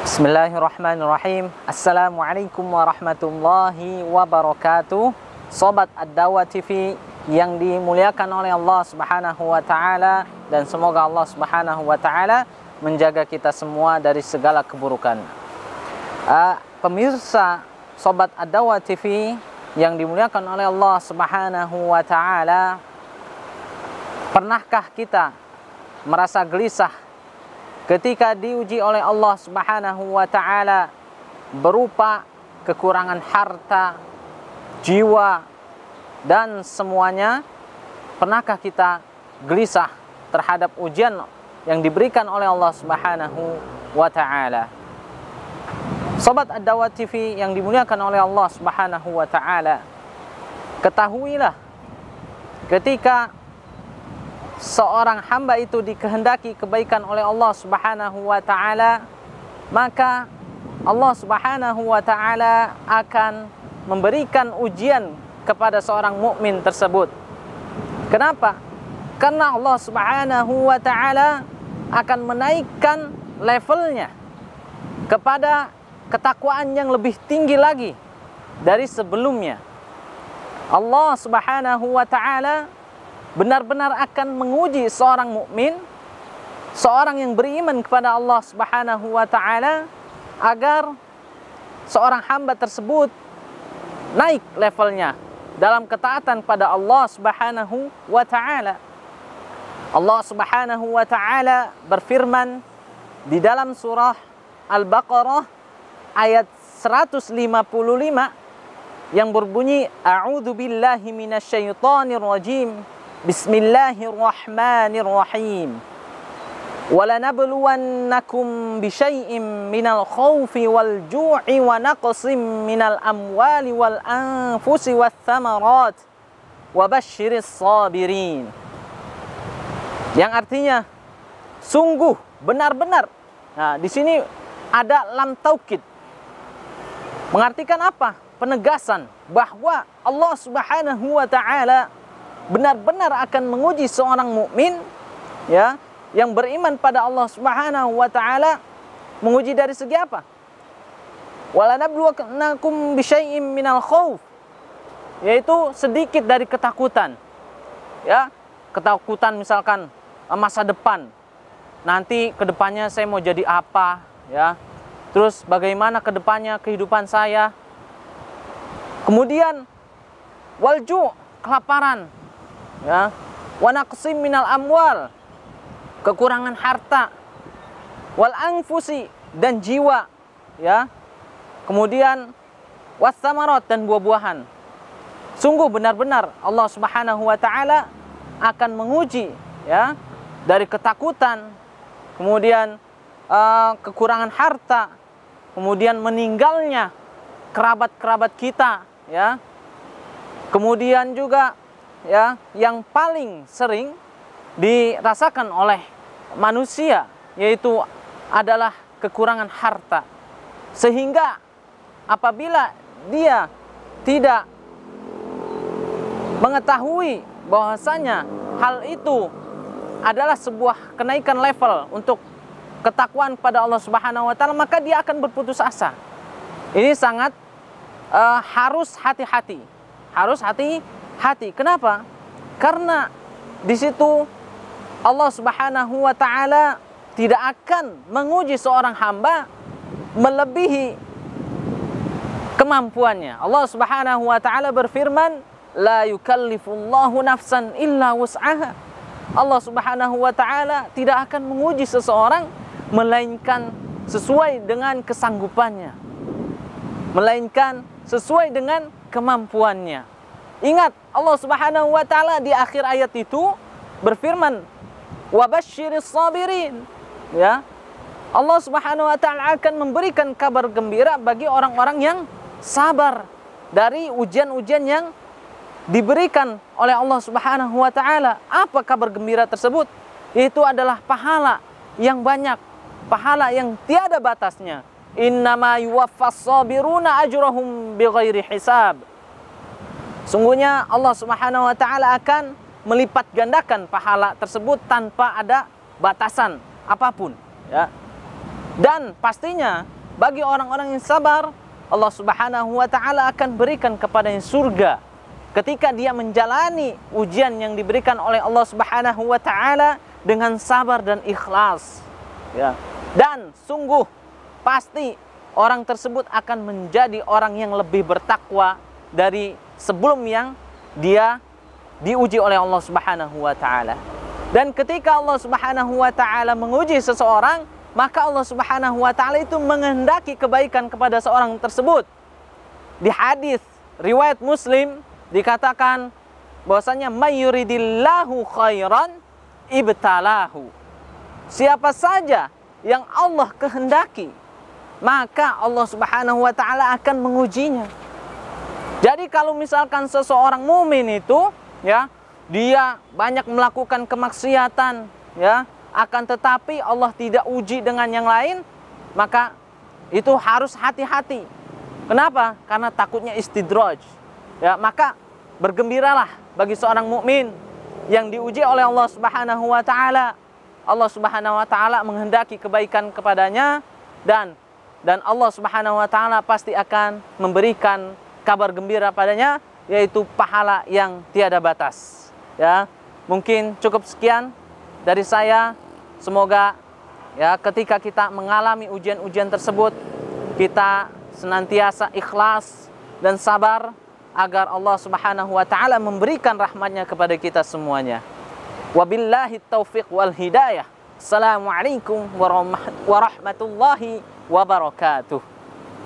Bismillahirrahmanirrahim. Assalamualaikum warahmatullahi wabarakatuh. Sobat Ad-Dawah TV yang dimuliakan oleh Allah Subhanahu wa taala, dan semoga Allah Subhanahu wa taala menjaga kita semua dari segala keburukan. Pemirsa Sobat Ad-Dawah TV yang dimuliakan oleh Allah Subhanahu wa taala, pernahkah kita merasa gelisah ketika diuji oleh Allah Subhanahu wa taala berupa kekurangan harta, jiwa, dan semuanya? Pernahkah kita gelisah terhadap ujian yang diberikan oleh Allah Subhanahu wa taala? Sobat Ad-Dawah TV yang dimuliakan oleh Allah Subhanahu wa taala, ketahuilah ketika seorang hamba itu dikehendaki kebaikan oleh Allah Subhanahu wa taala, maka Allah Subhanahu wa taala akan memberikan ujian kepada seorang mukmin tersebut. Kenapa? Karena Allah Subhanahu wa taala akan menaikkan levelnya kepada ketakwaan yang lebih tinggi lagi dari sebelumnya. Allah Subhanahu wa taala benar-benar akan menguji seorang mukmin, seorang yang beriman kepada Allah Subhanahu wa taala, agar seorang hamba tersebut naik levelnya dalam ketaatan pada Allah Subhanahu wa taala. Allah Subhanahu wa taala berfirman di dalam surah Al-Baqarah ayat 155 yang berbunyi, A'udzu billahi minasyaitonir rajim. Bismillahirrahmanirrahim. وَلَنَبْلُوَنَّكُمْ بِشَيْءٍ مِّنَ الْخَوْفِ وَالْجُوعِ وَنَقْصٍ مِّنَ الْأَمْوَالِ وَالْأَنفُسِ وَالثَّمَرَاتِ وَبَشِّرِ الصَّابِرِينَ. Yang artinya sungguh, benar-benar. Nah, di sini ada lam taukid. Mengartikan apa? Penegasan bahwa Allah Subhanahu wa taala benar-benar akan menguji seorang mukmin, ya, yang beriman pada Allah Subhanahu wa taala. Menguji dari segi apa? Walanabluwannakum bisyai'im minal khauf, yaitu sedikit dari ketakutan. Ya, ketakutan misalkan masa depan. Nanti kedepannya saya mau jadi apa, ya? Terus bagaimana kedepannya kehidupan saya? Kemudian walju, kelaparan, ya, wa naqsim minal amwal, kekurangan harta, wal anfusi, dan jiwa, ya, kemudian wassamarat, dan buah-buahan. Sungguh benar-benar Allah Subhanahu wa taala akan menguji, ya, dari ketakutan, kemudian kekurangan harta, kemudian meninggalnya kerabat-kerabat kita, ya, kemudian juga, ya, yang paling sering dirasakan oleh manusia yaitu adalah kekurangan harta. Sehingga apabila dia tidak mengetahui bahwasanya hal itu adalah sebuah kenaikan level untuk ketakwaan pada Allah Subhanahu wa taala, maka dia akan berputus asa. Ini sangat harus hati-hati. Harus hati-hati. Kenapa? Karena di situ Allah Subhanahu wa taala tidak akan menguji seorang hamba melebihi kemampuannya. Allah Subhanahu wa taala berfirman, la yukallifullahu nafsan illa wus'aha. Allah Subhanahu wa taala tidak akan menguji seseorang melainkan sesuai dengan kesanggupannya, melainkan sesuai dengan kemampuannya. Ingat, Allah Subhanahu wa taala di akhir ayat itu berfirman, wa basyiris sabirin, ya. Allah Subhanahu wa taala akan memberikan kabar gembira bagi orang-orang yang sabar dari ujian-ujian yang diberikan oleh Allah Subhanahu wa taala. Apa kabar gembira tersebut? Itu adalah pahala yang banyak, pahala yang tiada batasnya. Innama yuwaffas sabiruna ajrahum bighairi hisab. Sungguhnya Allah Subhanahu wa taala akan melipat gandakan pahala tersebut tanpa ada batasan apapun, ya. Dan pastinya bagi orang-orang yang sabar, Allah Subhanahu wa taala akan berikan kepadanya surga ketika dia menjalani ujian yang diberikan oleh Allah Subhanahu wa taala dengan sabar dan ikhlas. Ya. Dan sungguh pasti orang tersebut akan menjadi orang yang lebih bertakwa dari sebelum yang dia diuji oleh Allah Subhanahu wa taala. Dan ketika Allah Subhanahu wa taala menguji seseorang, maka Allah Subhanahu wa taala itu menghendaki kebaikan kepada seorang tersebut. Di hadis riwayat Muslim dikatakan bahwasanya mayyuridillahu khairan ibtalahu. Siapa saja yang Allah kehendaki, maka Allah Subhanahu wa taala akan mengujinya. Jadi kalau misalkan seseorang mukmin itu ya, dia banyak melakukan kemaksiatan ya, akan tetapi Allah tidak uji dengan yang lain, maka itu harus hati-hati. Kenapa? Karena takutnya istidraj. Ya, maka bergembiralah bagi seorang mukmin yang diuji oleh Allah Subhanahu wa taala. Allah Subhanahu wa taala menghendaki kebaikan kepadanya, dan Allah Subhanahu wa taala pasti akan memberikan kabar gembira padanya, yaitu pahala yang tiada batas. Ya, mungkin cukup sekian dari saya. Semoga ya ketika kita mengalami ujian-ujian tersebut, kita senantiasa ikhlas dan sabar agar Allah Subhanahu wa taala memberikan rahmatnya kepada kita semuanya. Wabillahi taufiq wal hidayah. Assalamualaikum warahmatullahi wabarakatuh.